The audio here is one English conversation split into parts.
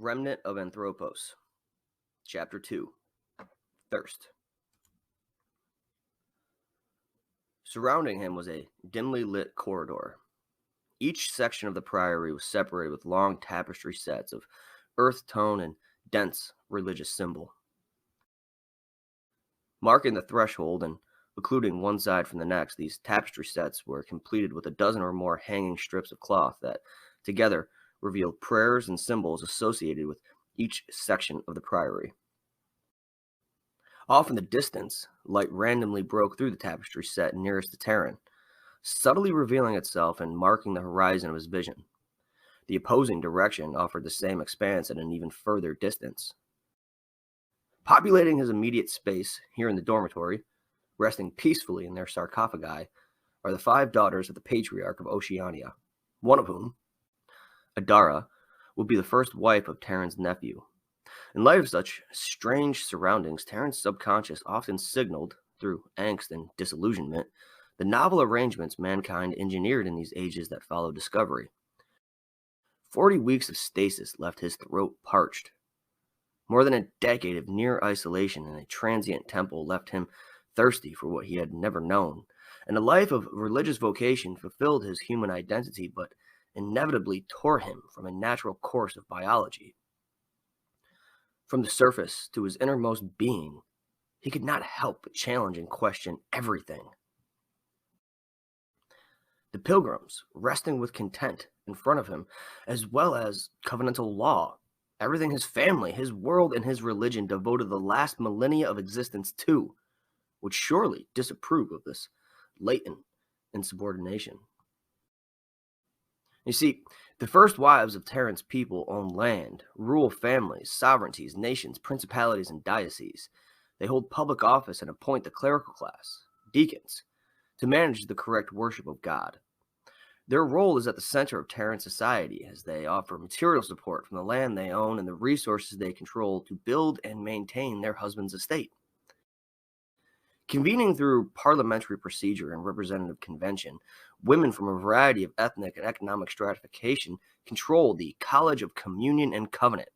Remnant of Anthropos, Chapter 2, Thirst. Surrounding him was a dimly lit corridor. Each section of the priory was separated with long tapestry sets of earth tone and dense religious symbol. Marking the threshold and occluding one side from the next, these tapestry sets were completed with a dozen or more hanging strips of cloth that, together, revealed prayers and symbols associated with each section of the priory. Off in the distance, light randomly broke through the tapestry set nearest the Terran, subtly revealing itself and marking the horizon of his vision. The opposing direction offered the same expanse at an even further distance. Populating his immediate space here in the dormitory, resting peacefully in their sarcophagi, are the 5 daughters of the patriarch of Oceania, one of whom, Adara, will be the first wife of Terran's nephew. In light of such strange surroundings, Terran's subconscious often signaled, through angst and disillusionment, the novel arrangements mankind engineered in these ages that followed discovery. 40 weeks of stasis left his throat parched. More than a decade of near isolation in a transient temple left him thirsty for what he had never known, and a life of religious vocation fulfilled his human identity but inevitably tore him from a natural course of biology. From the surface to his innermost being, he could not help but challenge and question everything. The pilgrims, resting with content in front of him, as well as covenantal law, everything his family, his world, and his religion devoted the last millennia of existence to, would surely disapprove of this latent insubordination. You see, the first wives of Terran's people own land, rule families, sovereignties, nations, principalities, and dioceses. They hold public office and appoint the clerical class, deacons, to manage the correct worship of God. Their role is at the center of Terran society as they offer material support from the land they own and the resources they control to build and maintain their husband's estate. Convening through parliamentary procedure and representative convention, women from a variety of ethnic and economic stratification control the College of Communion and Covenant,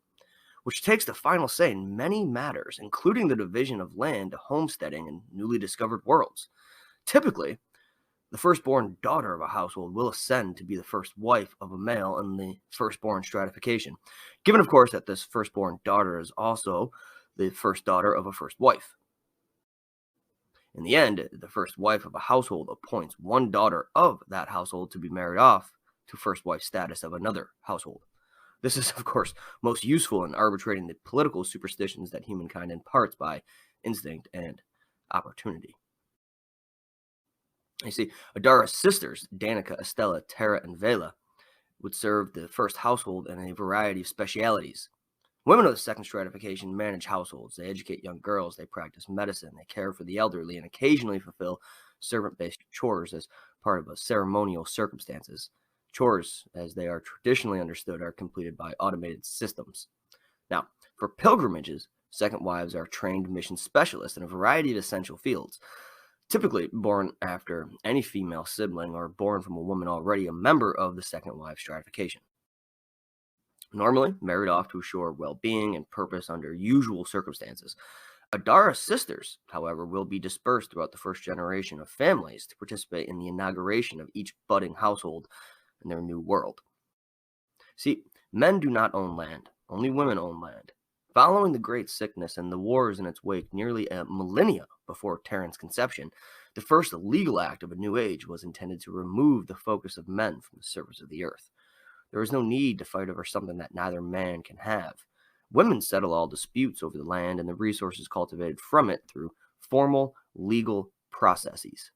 which takes the final say in many matters, including the division of land, homesteading, and newly discovered worlds. Typically, the firstborn daughter of a household will ascend to be the first wife of a male in the firstborn stratification, given, of course, that this firstborn daughter is also the first daughter of a first wife. In the end, the first wife of a household appoints one daughter of that household to be married off to first wife status of another household. This is, of course, most useful in arbitrating the political superstitions that humankind imparts by instinct and opportunity. You see, Adara's sisters, Danica, Estella, Terra, and Vela, would serve the first household in a variety of specialities. Women of the second stratification manage households. They educate young girls, they practice medicine, they care for the elderly, and occasionally fulfill servant-based chores as part of a ceremonial circumstances. Chores, as they are traditionally understood, are completed by automated systems. Now, for pilgrimages, second wives are trained mission specialists in a variety of essential fields, typically born after any female sibling or born from a woman already a member of the second wife stratification. Normally married off to assure well-being and purpose under usual circumstances. Adara's sisters, however, will be dispersed throughout the first generation of families to participate in the inauguration of each budding household in their new world. See, men do not own land, only women own land. Following the Great Sickness and the wars in its wake nearly a millennia before Terran's conception, the first legal act of a new age was intended to remove the focus of men from the surface of the earth. There is no need to fight over something that neither man can have. Women settle all disputes over the land and the resources cultivated from it through formal legal processes.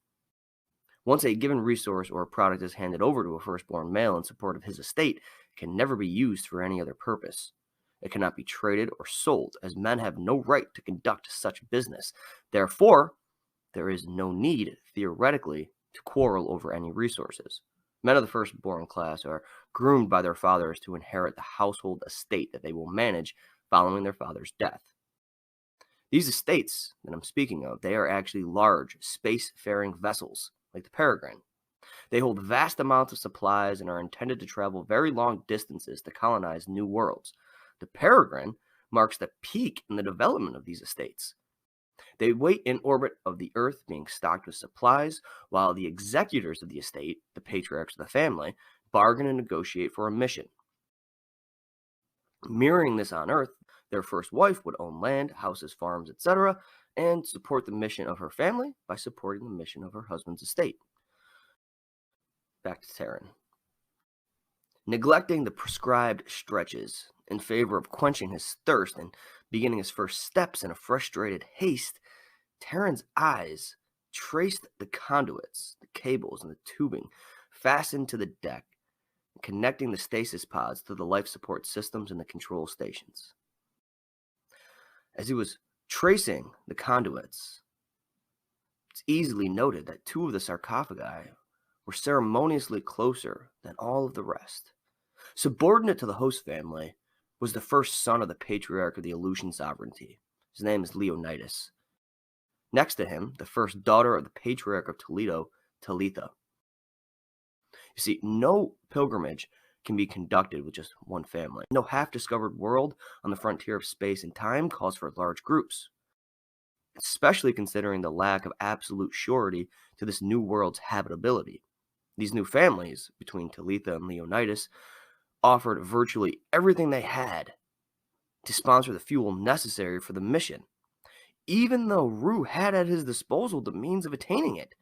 Once a given resource or product is handed over to a firstborn male in support of his estate, it can never be used for any other purpose. It cannot be traded or sold, as men have no right to conduct such business. Therefore, there is no need, theoretically, to quarrel over any resources. Men of the firstborn class are groomed by their fathers to inherit the household estate that they will manage following their father's death. These estates that I'm speaking of, they are actually large, space-faring vessels, like the Peregrine. They hold vast amounts of supplies and are intended to travel very long distances to colonize new worlds. The peregrine marks the peak in the development of these estates. They wait in orbit of the Earth, being stocked with supplies, while the executors of the estate, the patriarchs of the family, bargain and negotiate for a mission. Mirroring this on Earth, their first wife would own land, houses, farms, etc., and support the mission of her family by supporting the mission of her husband's estate. Back to Terran. Neglecting the prescribed stretches in favor of quenching his thirst and beginning his first steps in a frustrated haste, Terran's eyes traced the conduits, the cables, and the tubing fastened to the deck, connecting the stasis pods to the life support systems and the control stations. As he was tracing the conduits, it's easily noted that two of the sarcophagi were ceremoniously closer than all of the rest. Subordinate to the host family was the first son of the patriarch of the Eleusinian sovereignty. His name is Leonidas. Next to him, the first daughter of the patriarch of Toledo, Talitha. You see, no pilgrimage can be conducted with just one family. No half-discovered world on the frontier of space and time calls for large groups, especially considering the lack of absolute surety to this new world's habitability. These new families, between Talitha and Leonidas, offered virtually everything they had to sponsor the fuel necessary for the mission, even though Ru had at his disposal the means of attaining it.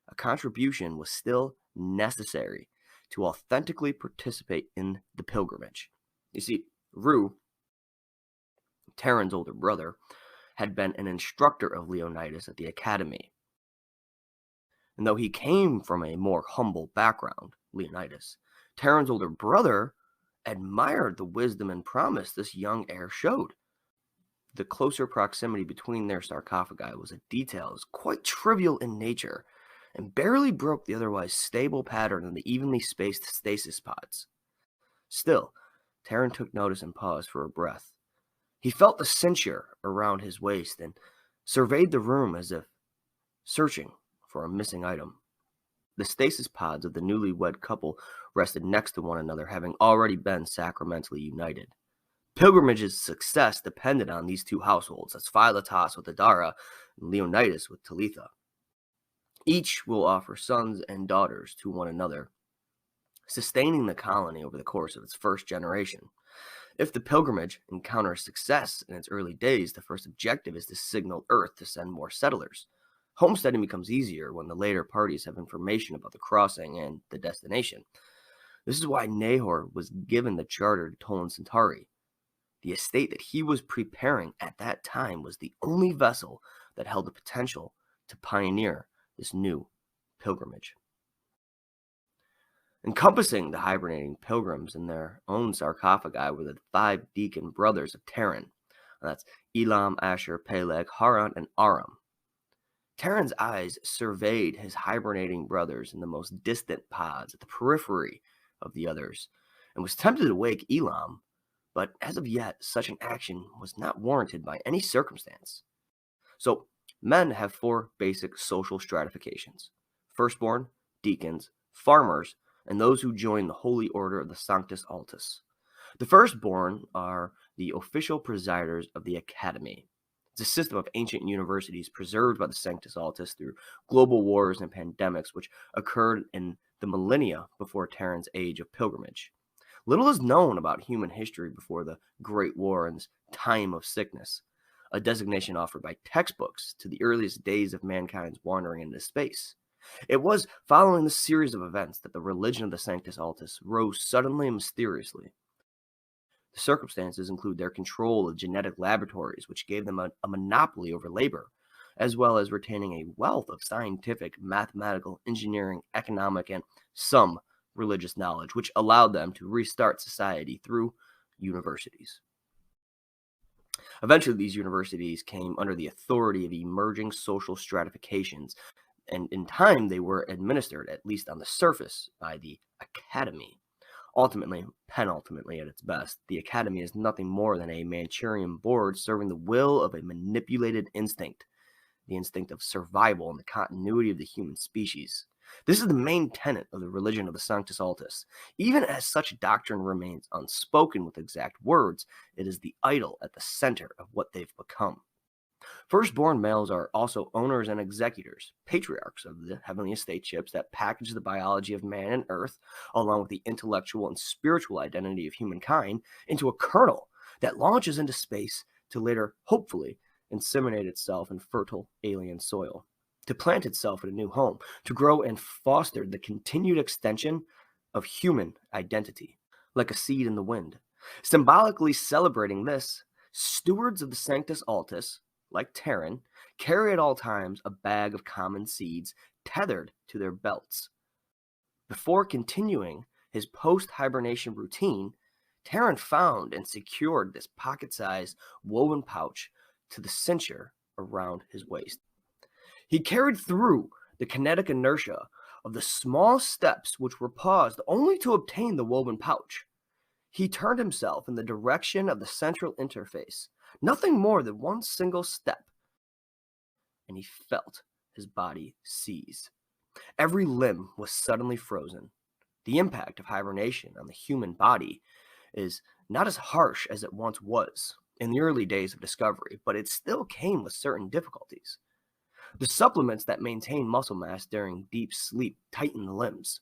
A contribution was still necessary to authentically participate in the pilgrimage. You see, Ru, Terran's older brother, had been an instructor of Leonidas at the academy. And though he came from a more humble background, Leonidas, Terran's older brother admired the wisdom and promise this young heir showed. The closer proximity between their sarcophagi was a detail that was quite trivial in nature and barely broke the otherwise stable pattern of the evenly spaced stasis pods. Still, Terran took notice and paused for a breath. He felt the cincher around his waist and surveyed the room as if searching for a missing item. The stasis pods of the newlywed couple rested next to one another, having already been sacramentally united. Pilgrimage's success depended on these two households, as Philotas with Adara and Leonidas with Talitha. Each will offer sons and daughters to one another, sustaining the colony over the course of its first generation. If the pilgrimage encounters success in its early days, the first objective is to signal Earth to send more settlers. Homesteading becomes easier when the later parties have information about the crossing and the destination. This is why Nahor was given the charter to Tolan Centauri. The estate that he was preparing at that time was the only vessel that held the potential to pioneer this new pilgrimage. Encompassing the hibernating pilgrims in their own sarcophagi were the 5 deacon brothers of Terran. That's Elam, Asher, Peleg, Haran, and Aram. Terran's eyes surveyed his hibernating brothers in the most distant pods at the periphery of the others, and was tempted to wake Elam, but as of yet, such an action was not warranted by any circumstance. So, men have 4 basic social stratifications: firstborn, deacons, farmers, and those who join the holy order of the Sanctus Altus. The firstborn are the official presiders of the academy. It's a system of ancient universities preserved by the Sanctus Altus through global wars and pandemics which occurred in the millennia before Terran's age of pilgrimage. Little is known about human history before the Great War and this time of sickness, a designation offered by textbooks to the earliest days of mankind's wandering into space. It was following this series of events that the religion of the Sanctus Altus rose suddenly and mysteriously. The circumstances include their control of genetic laboratories, which gave them a monopoly over labor, as well as retaining a wealth of scientific, mathematical, engineering, economic, and some religious knowledge, which allowed them to restart society through universities. Eventually, these universities came under the authority of emerging social stratifications, and in time they were administered, at least on the surface, by the academy. Ultimately, penultimately at its best, the academy is nothing more than a Manchurian board serving the will of a manipulated instinct, the instinct of survival and the continuity of the human species. This is the main tenet of the religion of the Sanctus Altus. Even as such doctrine remains unspoken with exact words, it is the idol at the center of what they've become. Firstborn males are also owners and executors, patriarchs of the heavenly estate ships that package the biology of man and earth, along with the intellectual and spiritual identity of humankind, into a kernel that launches into space to later, hopefully, inseminate itself in fertile alien soil, to plant itself in a new home, to grow and foster the continued extension of human identity, like a seed in the wind. Symbolically celebrating this, stewards of the Sanctus Altus, like Terran, carry at all times a bag of common seeds tethered to their belts. Before continuing his post-hibernation routine, Terran found and secured this pocket-sized woven pouch to the cincher around his waist. He carried through the kinetic inertia of the small steps which were paused only to obtain the woven pouch. He turned himself in the direction of the central interface, nothing more than one single step, and he felt his body seize. Every limb was suddenly frozen. The impact of hibernation on the human body is not as harsh as it once was in the early days of discovery, but it still came with certain difficulties. The supplements that maintain muscle mass during deep sleep tighten the limbs.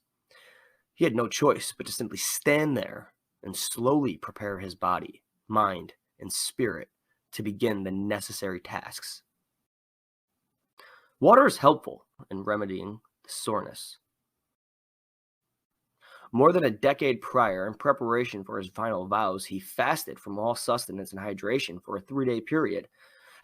He had no choice but to simply stand there and slowly prepare his body, mind, and spirit to begin the necessary tasks. Water is helpful in remedying the soreness. More than a decade prior, in preparation for his final vows, he fasted from all sustenance and hydration for a 3-day period.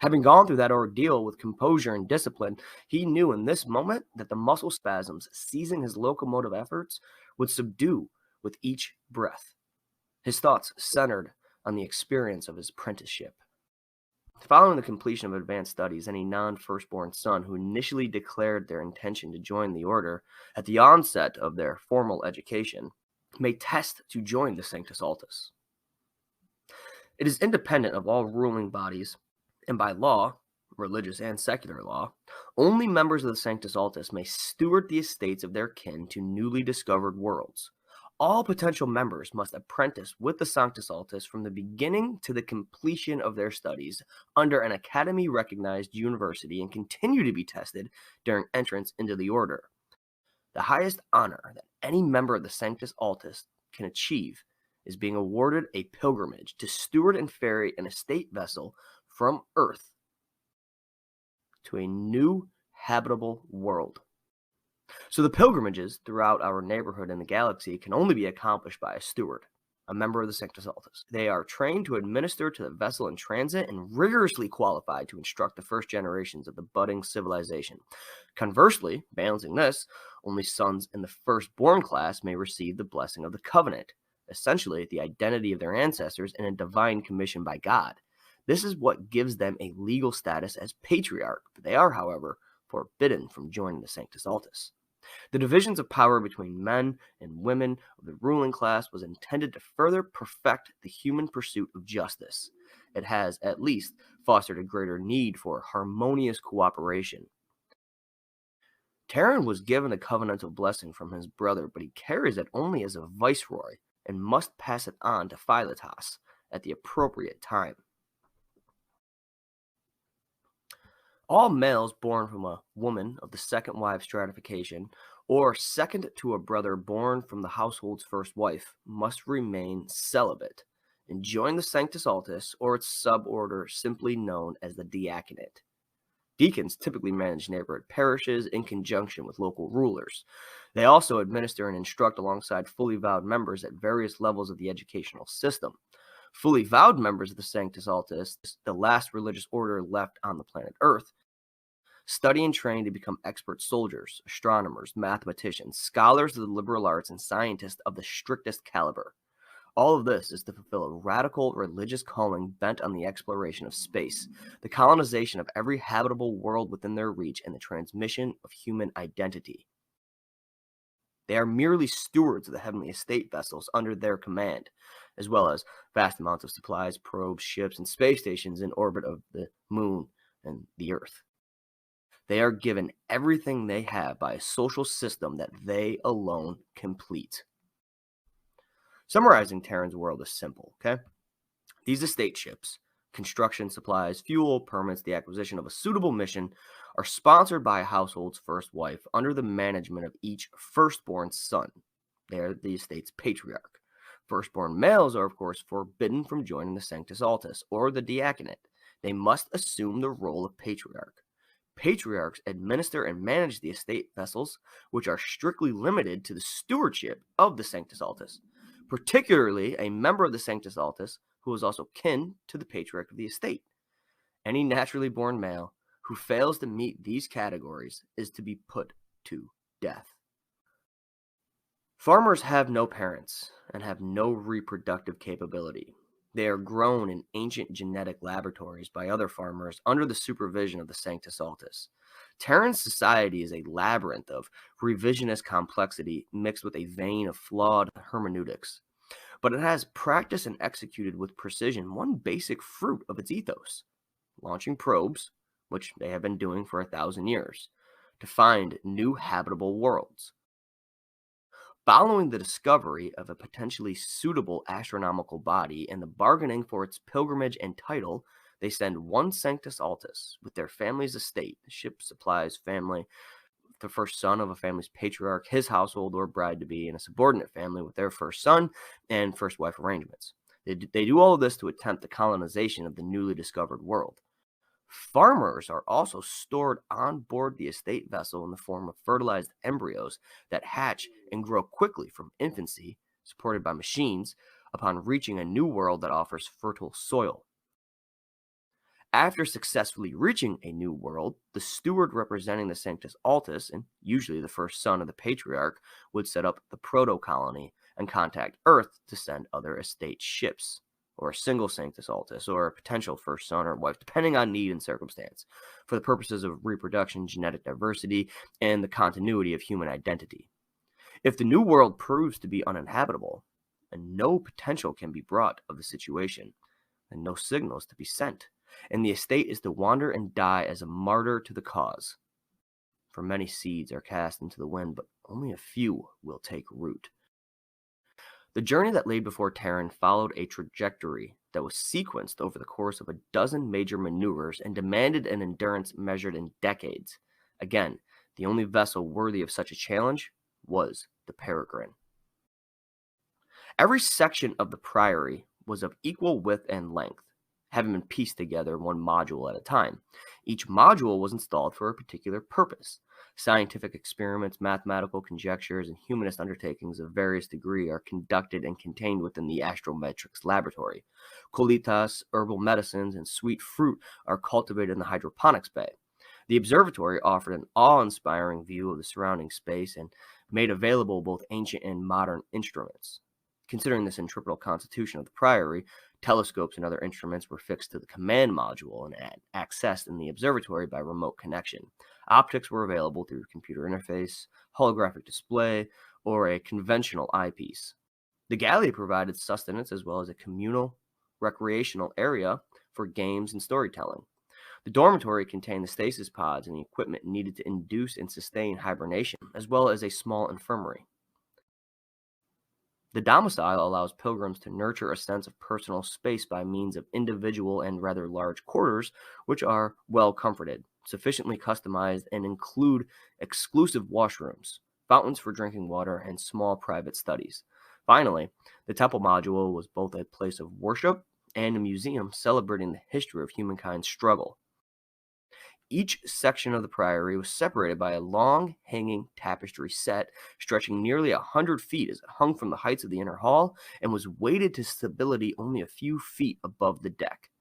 Having gone through that ordeal with composure and discipline, he knew in this moment that the muscle spasms seizing his locomotive efforts would subdue with each breath. His thoughts centered on the experience of his apprenticeship. Following the completion of advanced studies, any non-firstborn son who initially declared their intention to join the order at the onset of their formal education may test to join the Sanctus Altus. It is independent of all ruling bodies, and by law, religious and secular law, only members of the Sanctus Altus may steward the estates of their kin to newly discovered worlds. All potential members must apprentice with the Sanctus Altus from the beginning to the completion of their studies under an academy-recognized university and continue to be tested during entrance into the order. The highest honor that any member of the Sanctus Altus can achieve is being awarded a pilgrimage to steward and ferry an estate vessel from Earth to a new habitable world. So the pilgrimages throughout our neighborhood and the galaxy can only be accomplished by a steward, a member of the Sanctus Altus. They are trained to administer to the vessel in transit and rigorously qualified to instruct the first generations of the budding civilization. Conversely, balancing this, only sons in the firstborn class may receive the blessing of the covenant, essentially the identity of their ancestors in a divine commission by God. This is what gives them a legal status as patriarch. They are, however, forbidden from joining the Sanctus Altus. The divisions of power between men and women of the ruling class was intended to further perfect the human pursuit of justice. It has, at least, fostered a greater need for harmonious cooperation. Terran was given a covenantal blessing from his brother, but he carries it only as a viceroy and must pass it on to Philetas at the appropriate time. All males born from a woman of the second wife stratification, or second to a brother born from the household's first wife, must remain celibate and join the Sanctus Altus or its suborder simply known as the diaconate. Deacons typically manage neighborhood parishes in conjunction with local rulers. They also administer and instruct alongside fully vowed members at various levels of the educational system. Fully vowed members of the Sanctus Altus, the last religious order left on the planet Earth, study and train to become expert soldiers, astronomers, mathematicians, scholars of the liberal arts, and scientists of the strictest caliber. All of this is to fulfill a radical religious calling bent on the exploration of space, the colonization of every habitable world within their reach, and the transmission of human identity. They are merely stewards of the heavenly estate vessels under their command, as well as vast amounts of supplies, probes, ships, and space stations in orbit of the moon and the Earth. They are given everything they have by a social system that they alone complete. Summarizing Terran's world is simple, okay? These estate ships, construction supplies, fuel, permits, the acquisition of a suitable mission, are sponsored by a household's first wife under the management of each firstborn son. They are the estate's patriarch. Firstborn males are, of course, forbidden from joining the Sanctus Altus or the diaconate. They must assume the role of patriarch. Patriarchs administer and manage the estate vessels, which are strictly limited to the stewardship of the Sanctus Altus, particularly a member of the Sanctus Altus who is also kin to the patriarch of the estate. Any naturally born male who fails to meet these categories is to be put to death. Farmers have no parents and have no reproductive capability. They are grown in ancient genetic laboratories by other farmers under the supervision of the Sanctus Altus. Terran society is a labyrinth of revisionist complexity mixed with a vein of flawed hermeneutics. But it has practiced and executed with precision one basic fruit of its ethos: launching probes, which they have been doing for 1,000 years, to find new habitable worlds. Following the discovery of a potentially suitable astronomical body and the bargaining for its pilgrimage and title, they send one Sanctus Altus with their family's estate, the ship, supplies, family, the first son of a family's patriarch, his household or bride-to-be, and a subordinate family with their first son and first wife arrangements. They do all of this to attempt the colonization of the newly discovered world. Farmers are also stored on board the estate vessel in the form of fertilized embryos that hatch and grow quickly from infancy, supported by machines, upon reaching a new world that offers fertile soil. After successfully reaching a new world, the steward representing the Sanctus Altus, and usually the first son of the patriarch, would set up the proto-colony and contact Earth to send other estate ships, or a single Sanctus Altus, or a potential first son or wife, depending on need and circumstance, for the purposes of reproduction, genetic diversity, and the continuity of human identity. If the new world proves to be uninhabitable, and no potential can be brought of the situation, and no signals to be sent, and the estate is to wander and die as a martyr to the cause. For many seeds are cast into the wind, but only a few will take root. The journey that lay before Terran followed a trajectory that was sequenced over the course of a dozen major maneuvers and demanded an endurance measured in decades. Again, the only vessel worthy of such a challenge was the Peregrine. Every section of the priory was of equal width and length, having been pieced together one module at a time. Each module was installed for a particular purpose. Scientific experiments, mathematical conjectures, and humanist undertakings of various degree are conducted and contained within the astrometrics laboratory. Colitas, herbal medicines, and sweet fruit are cultivated in the hydroponics bay. The observatory offered an awe-inspiring view of the surrounding space and made available both ancient and modern instruments. Considering the centripetal constitution of the priory, telescopes and other instruments were fixed to the command module and accessed in the observatory by remote connection. Optics were available through computer interface, holographic display, or a conventional eyepiece. The galley provided sustenance as well as a communal, recreational area for games and storytelling. The dormitory contained the stasis pods and the equipment needed to induce and sustain hibernation, as well as a small infirmary. The domicile allows pilgrims to nurture a sense of personal space by means of individual and rather large quarters, which are well comforted, sufficiently customized, and include exclusive washrooms, fountains for drinking water, and small private studies. Finally, the temple module was both a place of worship and a museum celebrating the history of humankind's struggle. Each section of the priory was separated by a long, hanging tapestry set stretching nearly 100 feet as it hung from the heights of the inner hall and was weighted to stability only a few feet above the deck.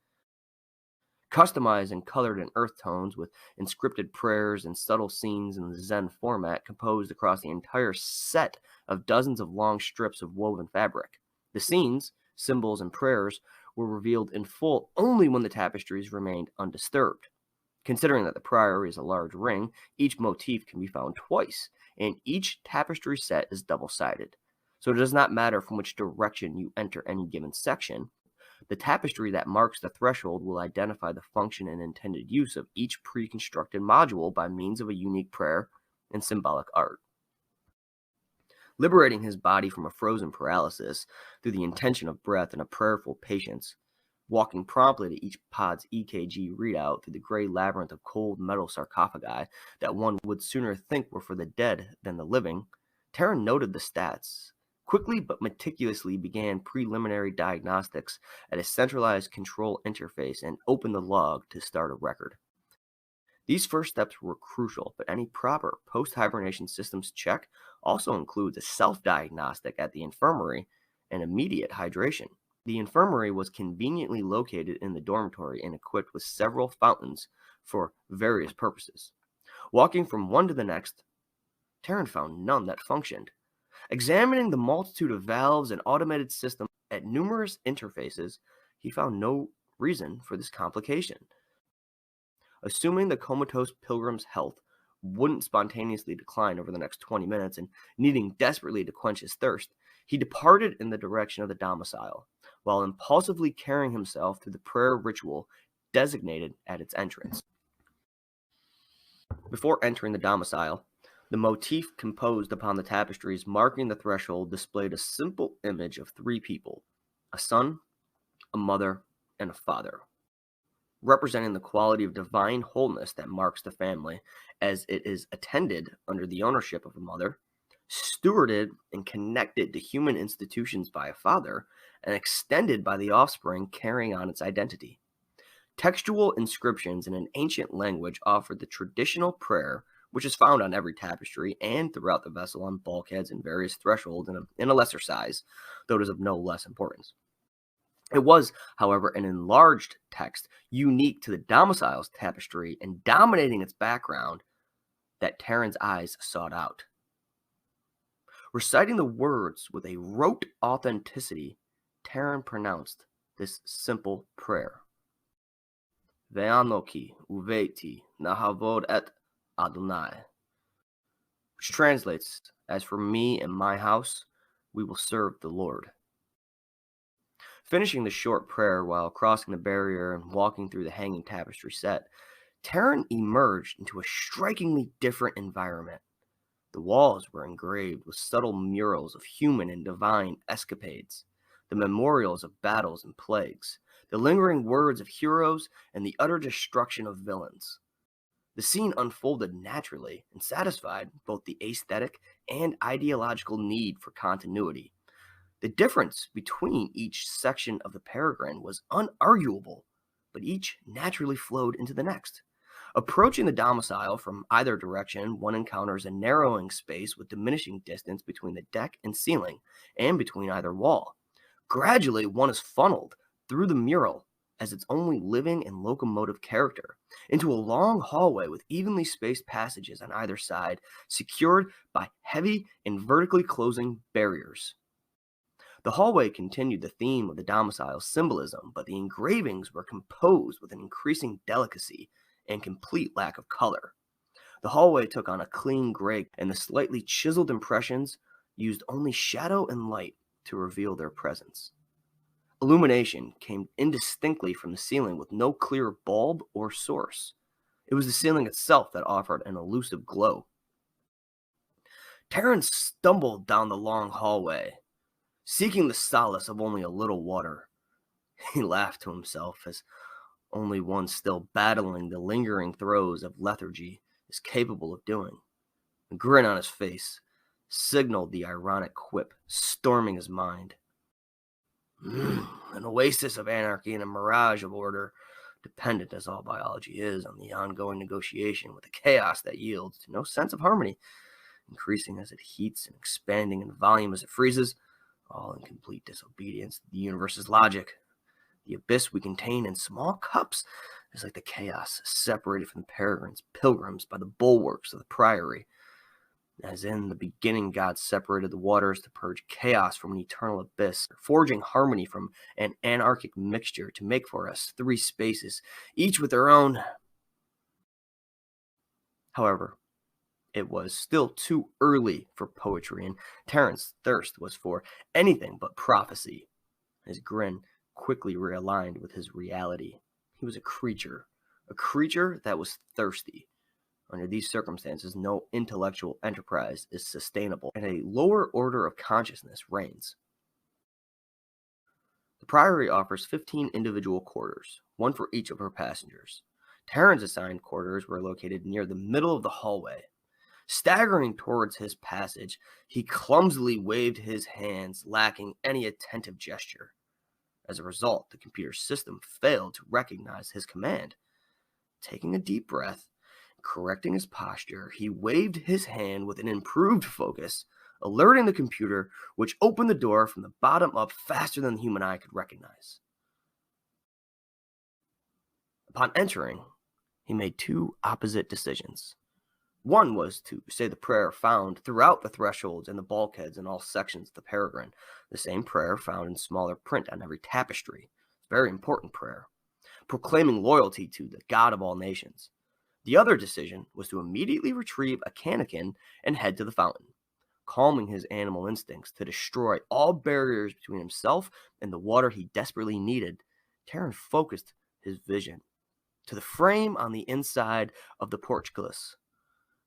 Customized and colored in earth tones with inscripted prayers and subtle scenes in the Zen format composed across the entire set of dozens of long strips of woven fabric. The scenes, symbols, and prayers were revealed in full only when the tapestries remained undisturbed. Considering that the priory is a large ring, each motif can be found twice, and each tapestry set is double-sided. So it does not matter from which direction you enter any given section. The tapestry that marks the threshold will identify the function and intended use of each pre-constructed module by means of a unique prayer and symbolic art. Liberating his body from a frozen paralysis through the intention of breath and a prayerful patience, walking promptly to each pod's EKG readout through the gray labyrinth of cold metal sarcophagi that one would sooner think were for the dead than the living, Terran noted the stats, quickly but meticulously began preliminary diagnostics at a centralized control interface, and opened the log to start a record. These first steps were crucial, but any proper post-hibernation systems check also includes a self-diagnostic at the infirmary and immediate hydration. The infirmary was conveniently located in the dormitory and equipped with several fountains for various purposes. Walking from one to the next, Terran found none that functioned. Examining the multitude of valves and automated systems at numerous interfaces, he found no reason for this complication. Assuming the comatose pilgrim's health wouldn't spontaneously decline over the next 20 minutes and needing desperately to quench his thirst, he departed in the direction of the domicile, while impulsively carrying himself through the prayer ritual designated at its entrance. Before entering the domicile, the motif composed upon the tapestries marking the threshold displayed a simple image of three people: a son, a mother, and a father, representing the quality of divine wholeness that marks the family, as it is attended under the ownership of a mother, stewarded and connected to human institutions by a father, and extended by the offspring carrying on its identity. Textual inscriptions in an ancient language offered the traditional prayer, which is found on every tapestry and throughout the vessel on bulkheads and various thresholds in a lesser size, though it is of no less importance. It was, however, an enlarged text unique to the domicile's tapestry and dominating its background that Terran's eyes sought out. Reciting the words with a rote authenticity, Terran pronounced this simple prayer: Ve'anoki uveti nahavod et Adonai, which translates as, "For me and my house, we will serve the Lord." Finishing the short prayer while crossing the barrier and walking through the hanging tapestry set, Terran emerged into a strikingly different environment. The walls were engraved with subtle murals of human and divine escapades, the memorials of battles and plagues, the lingering words of heroes, and the utter destruction of villains. The scene unfolded naturally and satisfied both the aesthetic and ideological need for continuity. The difference between each section of the peregrine was unarguable, but each naturally flowed into the next. Approaching the domicile from either direction, one encounters a narrowing space with diminishing distance between the deck and ceiling, and between either wall. Gradually, one is funneled through the mural as its only living and locomotive character, into a long hallway with evenly spaced passages on either side, secured by heavy and vertically closing barriers. The hallway continued the theme of the domicile's symbolism, but the engravings were composed with an increasing delicacy and complete lack of color. The hallway took on a clean gray, and the slightly chiseled impressions used only shadow and light to reveal their presence. Illumination came indistinctly from the ceiling with no clear bulb or source. It was the ceiling itself that offered an elusive glow. Terran stumbled down the long hallway, seeking the solace of only a little water. He laughed to himself, as only one still battling the lingering throes of lethargy is capable of doing. The grin on his face signaled the ironic quip storming his mind. An oasis of anarchy and a mirage of order, dependent as all biology is on the ongoing negotiation with the chaos that yields to no sense of harmony, increasing as it heats and expanding in volume as it freezes, all in complete disobedience to the universe's logic. The abyss we contain in small cups is like the chaos separated from the pilgrims by the bulwarks of the priory. As in the beginning, God separated the waters to purge chaos from an eternal abyss, forging harmony from an anarchic mixture to make for us three spaces, each with their own. However, it was still too early for poetry, and Terran's thirst was for anything but prophecy. His grin quickly realigned with his reality. He was a creature that was thirsty. Under these circumstances, no intellectual enterprise is sustainable, and a lower order of consciousness reigns. The priory offers 15 individual quarters, one for each of her passengers. Terran's assigned quarters were located near the middle of the hallway. Staggering towards his passage, he clumsily waved his hands, lacking any attentive gesture. As a result, the computer system failed to recognize his command. Taking a deep breath, correcting his posture, he waved his hand with an improved focus, alerting the computer, which opened the door from the bottom up faster than the human eye could recognize. Upon entering, he made two opposite decisions. One was to say the prayer found throughout the thresholds and the bulkheads in all sections of the peregrine, the same prayer found in smaller print on every tapestry. It's a very important prayer, proclaiming loyalty to the God of all nations. The other decision was to immediately retrieve a cannikin and head to the fountain, calming his animal instincts to destroy all barriers between himself and the water he desperately needed. Terran focused his vision to the frame on the inside of the portcullis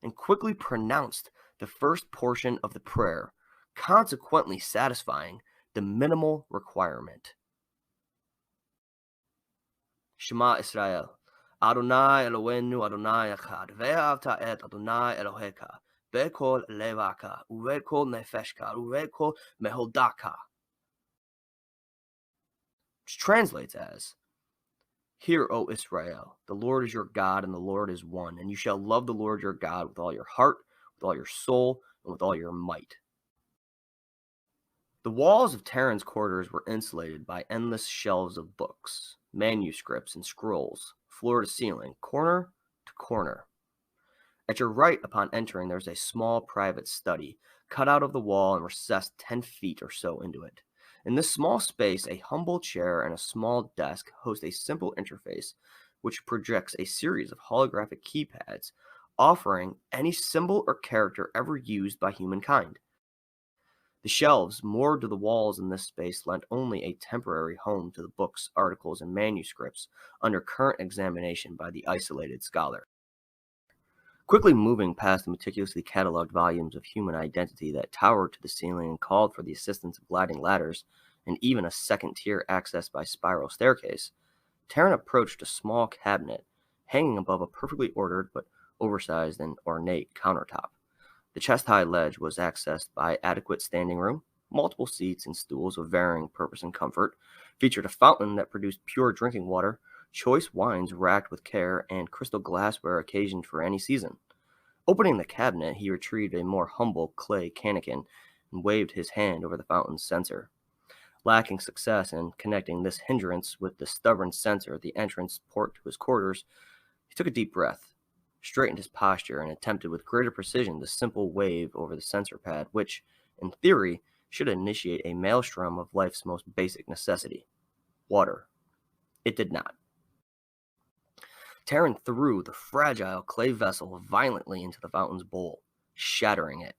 and quickly pronounced the first portion of the prayer, consequently satisfying the minimal requirement. Shema Israel, Adonai Eloheinu Adonai Echad, ve'ahavta et Adonai Elohecha, be'kol levaka, uve'kol nefeshka, uve'kol mehodaka. Which translates as, Hear, O Israel, the Lord is your God, and the Lord is one, and you shall love the Lord your God with all your heart, with all your soul, and with all your might. The walls of Terran's quarters were insulated by endless shelves of books, manuscripts, and scrolls, floor to ceiling, corner to corner. At your right upon entering, there's a small private study, cut out of the wall and recessed 10 feet or so into it. In this small space, a humble chair and a small desk host a simple interface which projects a series of holographic keypads offering any symbol or character ever used by humankind. The shelves moored to the walls in this space lent only a temporary home to the books, articles, and manuscripts under current examination by the isolated scholar. Quickly moving past the meticulously cataloged volumes of human identity that towered to the ceiling and called for the assistance of gliding ladders, and even a second tier accessed by spiral staircase, Terran approached a small cabinet hanging above a perfectly ordered but oversized and ornate countertop. The chest-high ledge was accessed by adequate standing room, multiple seats and stools of varying purpose and comfort, featured a fountain that produced pure drinking water, choice wines racked with care, and crystal glassware occasioned for any season. Opening the cabinet, he retrieved a more humble clay cannikin and waved his hand over the fountain's censer. Lacking success in connecting this hindrance with the stubborn censer at the entrance port to his quarters, he took a deep breath, straightened his posture, and attempted with greater precision the simple wave over the censer pad, which, in theory, should initiate a maelstrom of life's most basic necessity, water. It did not. Terran threw the fragile clay vessel violently into the fountain's bowl, shattering it.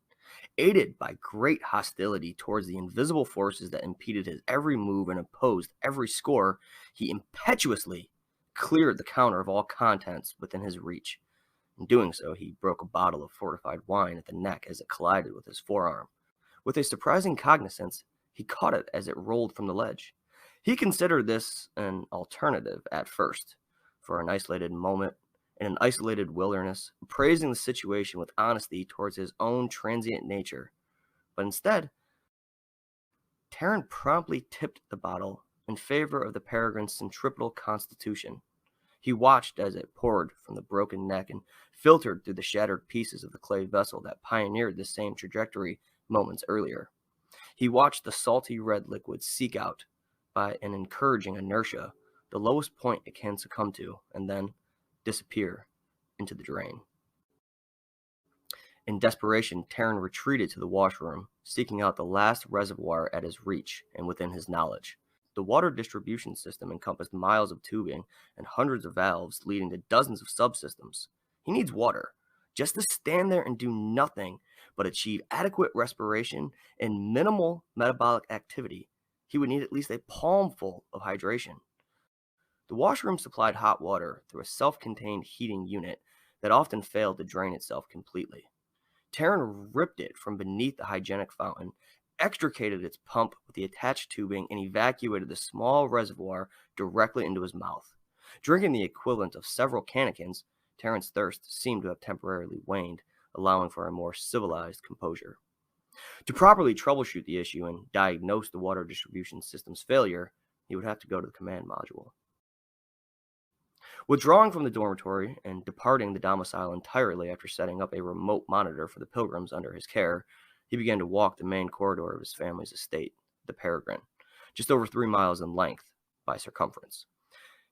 Aided by great hostility towards the invisible forces that impeded his every move and opposed every score, he impetuously cleared the counter of all contents within his reach. In doing so, he broke a bottle of fortified wine at the neck as it collided with his forearm. With a surprising cognizance, he caught it as it rolled from the ledge. He considered this an alternative at first, for an isolated moment in an isolated wilderness, appraising the situation with honesty towards his own transient nature. But instead, Terran promptly tipped the bottle in favor of the peregrine's centripetal constitution. He watched as it poured from the broken neck and filtered through the shattered pieces of the clay vessel that pioneered the same trajectory moments earlier. He watched the salty red liquid seek out, by an encouraging inertia, the lowest point it can succumb to, and then disappear into the drain. In desperation, Terran retreated to the washroom, seeking out the last reservoir at his reach and within his knowledge. The water distribution system encompassed miles of tubing and hundreds of valves leading to dozens of subsystems. He needs water, just to stand there and do nothing but achieve adequate respiration and minimal metabolic activity. he would need at least a palmful of hydration. The washroom supplied hot water through a self contained heating unit that often failed to drain itself completely. Terran ripped it from beneath the hygienic fountain, extricated its pump with the attached tubing, and evacuated the small reservoir directly into his mouth. Drinking the equivalent of several cannikins, Terran's thirst seemed to have temporarily waned, allowing for a more civilized composure. To properly troubleshoot the issue and diagnose the water distribution system's failure, he would have to go to the command module. Withdrawing from the dormitory and departing the domicile entirely after setting up a remote monitor for the pilgrims under his care, he began to walk the main corridor of his family's estate, the Peregrine, just over 3 miles in length by circumference.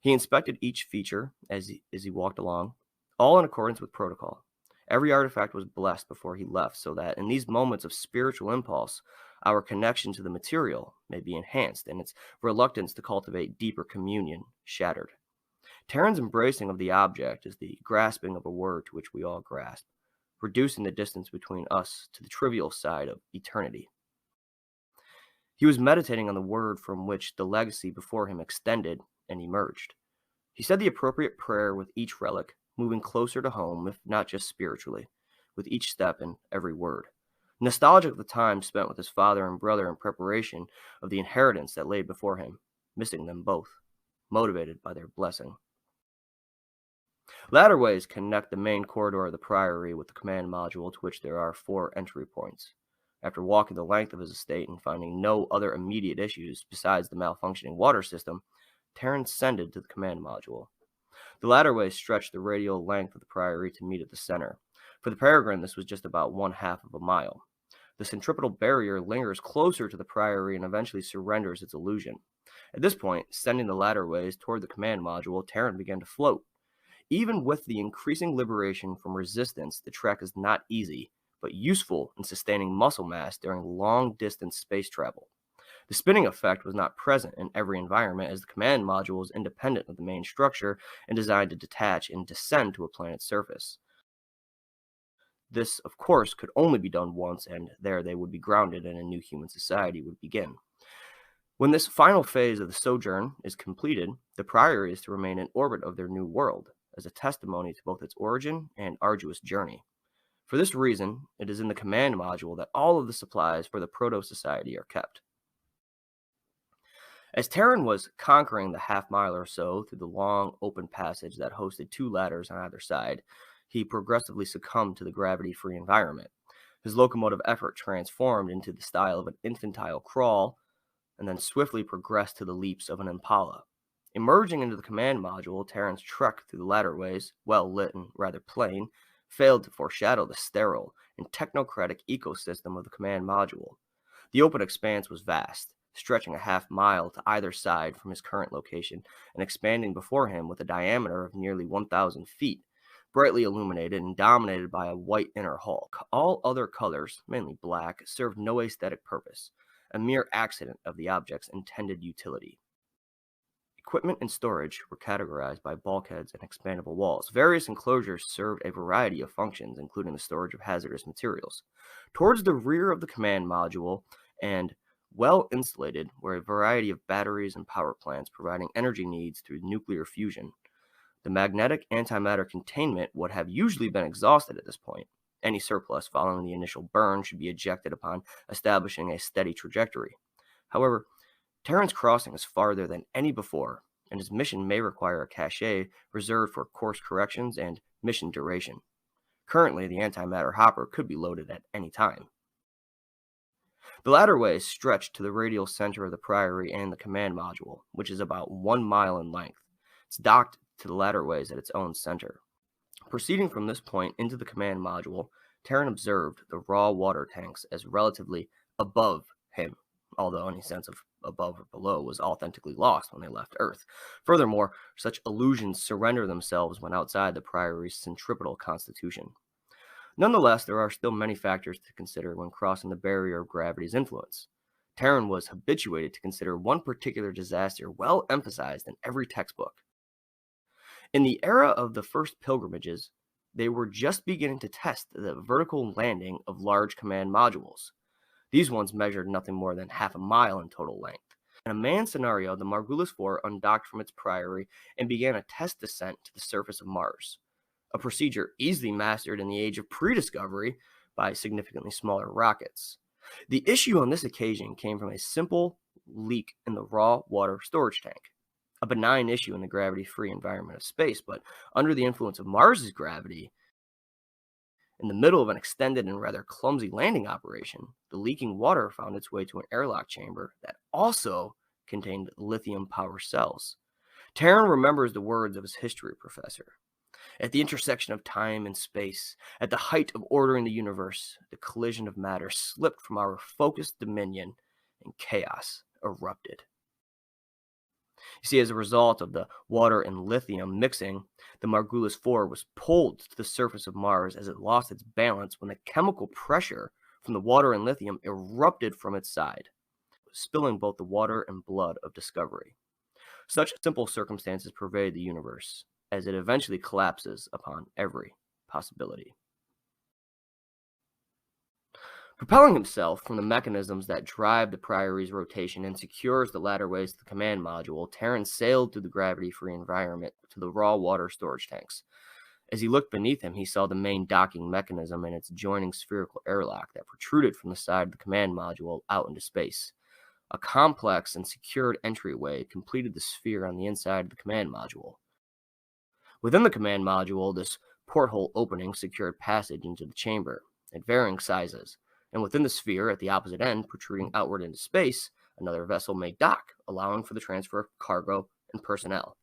He inspected each feature as he walked along, all in accordance with protocol. Every artifact was blessed before he left, so that in these moments of spiritual impulse, our connection to the material may be enhanced and its reluctance to cultivate deeper communion shattered. Terran's embracing of the object is the grasping of a word to which we all grasp, reducing the distance between us to the trivial side of eternity. He was meditating on the word from which the legacy before him extended and emerged. He said the appropriate prayer with each relic, moving closer to home, if not just spiritually, with each step and every word. Nostalgic of the time spent with his father and brother in preparation of the inheritance that lay before him, missing them both, motivated by their blessing. Ladderways connect the main corridor of the priory with the command module, to which there are 4 entry points. After walking the length of his estate and finding no other immediate issues besides the malfunctioning water system, Terran ascended to the command module. The ladderways stretched the radial length of the priory to meet at the center. For the Peregrine, this was just about 1/2 of a mile. The centripetal barrier lingers closer to the priory and eventually surrenders its illusion. At this point, sending the ladderways toward the command module, Terran began to float. Even with the increasing liberation from resistance, the trek is not easy, but useful in sustaining muscle mass during long-distance space travel. The spinning effect was not present in every environment, as the command module is independent of the main structure and designed to detach and descend to a planet's surface. This, of course, could only be done once, and there they would be grounded and a new human society would begin. When this final phase of the sojourn is completed, the priory is to remain in orbit of their new world, as a testimony to both its origin and arduous journey. For this reason, it is in the command module that all of the supplies for the proto-society are kept. As Terran was conquering the half-mile or so through the long, open passage that hosted 2 ladders on either side, he progressively succumbed to the gravity-free environment. His locomotive effort transformed into the style of an infantile crawl, and then swiftly progressed to the leaps of an impala. Emerging into the command module, Terran's trek through the ladderways, well lit and rather plain, failed to foreshadow the sterile and technocratic ecosystem of the command module. The open expanse was vast, stretching a half-mile to either side from his current location and expanding before him with a diameter of nearly 1,000 feet, brightly illuminated and dominated by a white inner hull. All other colors, mainly black, served no aesthetic purpose, a mere accident of the object's intended utility. Equipment and storage were categorized by bulkheads and expandable walls. Various enclosures served a variety of functions, including the storage of hazardous materials. Towards the rear of the command module, and well insulated, were a variety of batteries and power plants providing energy needs through nuclear fusion. The magnetic antimatter containment would have usually been exhausted at this point. Any surplus following the initial burn should be ejected upon establishing a steady trajectory. However, Terran's crossing is farther than any before, and his mission may require a cache reserved for course corrections and mission duration. Currently, the antimatter hopper could be loaded at any time. The ladderway is stretched to the radial center of the priory and the command module, which is about 1 mile in length. It's docked to the ladderways at its own center. Proceeding from this point into the command module, Terran observed the raw water tanks as relatively above him, although any sense of above or below was authentically lost when they left Earth. Furthermore, such illusions surrender themselves when outside the priory's centripetal constitution. Nonetheless, there are still many factors to consider when crossing the barrier of gravity's influence. Terran was habituated to consider one particular disaster well emphasized in every textbook. In the era of the first pilgrimages, they were just beginning to test the vertical landing of large command modules. These ones measured nothing more than half a mile in total length. In a manned scenario, the Margulis 4 undocked from its priory and began a test descent to the surface of Mars, a procedure easily mastered in the age of pre-discovery by significantly smaller rockets. The issue on this occasion came from a simple leak in the raw water storage tank, a benign issue in the gravity-free environment of space, but under the influence of Mars's gravity, in the middle of an extended and rather clumsy landing operation, the leaking water found its way to an airlock chamber that also contained lithium power cells. Terran remembers the words of his history professor. At the intersection of time and space, at the height of ordering the universe, the collision of matter slipped from our focused dominion and chaos erupted. You see, as a result of the water and lithium mixing, the Margulis 4 was pulled to the surface of Mars as it lost its balance when the chemical pressure from the water and lithium erupted from its side, spilling both the water and blood of discovery. Such simple circumstances pervade the universe, as it eventually collapses upon every possibility. Propelling himself from the mechanisms that drive the priory's rotation and secures the ladderways to the command module, Terran sailed through the gravity-free environment to the raw water storage tanks. As he looked beneath him, he saw the main docking mechanism and its adjoining spherical airlock that protruded from the side of the command module out into space. A complex and secured entryway completed the sphere on the inside of the command module. Within the command module, this porthole opening secured passage into the chamber at varying sizes, and within the sphere at the opposite end, protruding outward into space, another vessel may dock, allowing for the transfer of cargo and personnel.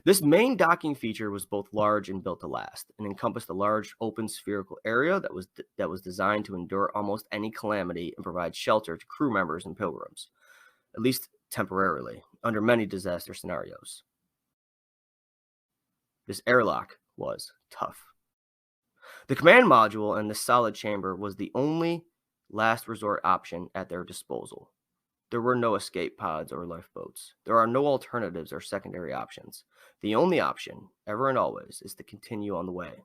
This main docking feature was both large and built to last, and encompassed a large open spherical area that was designed to endure almost any calamity and provide shelter to crew members and pilgrims, at least temporarily, under many disaster scenarios. This airlock was tough. The command module and the solid chamber was the only last resort option at their disposal. There were no escape pods or lifeboats. There are no alternatives or secondary options. The only option, ever and always, is to continue on the way.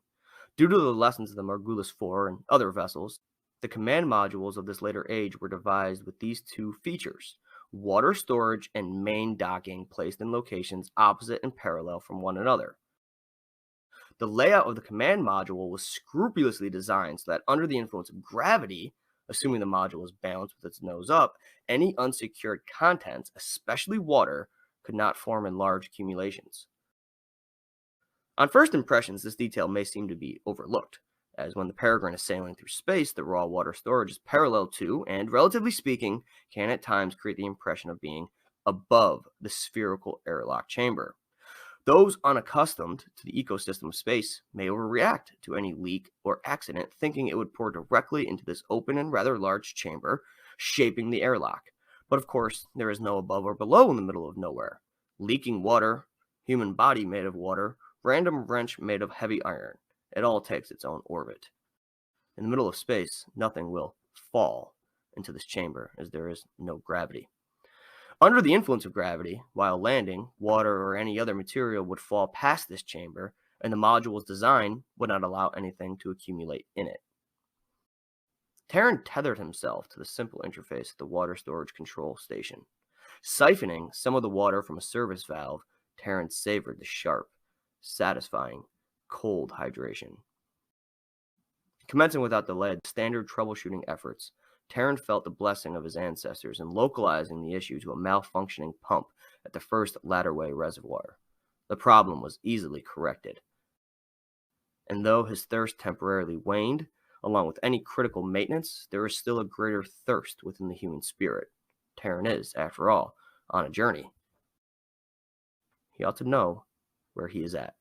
Due to the lessons of the Margulis 4 and other vessels, the command modules of this later age were devised with these two features: water storage and main docking placed in locations opposite and parallel from one another. The layout of the command module was scrupulously designed so that under the influence of gravity, assuming the module is balanced with its nose up, any unsecured contents, especially water, could not form in large accumulations. On first impressions, this detail may seem to be overlooked, as when the Peregrine is sailing through space, the raw water storage is parallel to, and relatively speaking, can at times create the impression of being above the spherical airlock chamber. Those unaccustomed to the ecosystem of space may overreact to any leak or accident, thinking it would pour directly into this open and rather large chamber, shaping the airlock. But of course, there is no above or below in the middle of nowhere. Leaking water, human body made of water, random wrench made of heavy iron. It all takes its own orbit. In the middle of space, nothing will fall into this chamber, as there is no gravity. Under the influence of gravity, while landing, water or any other material would fall past this chamber, and the module's design would not allow anything to accumulate in it. Terran tethered himself to the simple interface of the water storage control station. Siphoning some of the water from a service valve, Terran savored the sharp, satisfying, cold hydration. Commencing without delay standard troubleshooting efforts, Terran felt the blessing of his ancestors in localizing the issue to a malfunctioning pump at the first ladderway reservoir. The problem was easily corrected. And though his thirst temporarily waned, along with any critical maintenance, there is still a greater thirst within the human spirit. Terran is, after all, on a journey. He ought to know where he is at.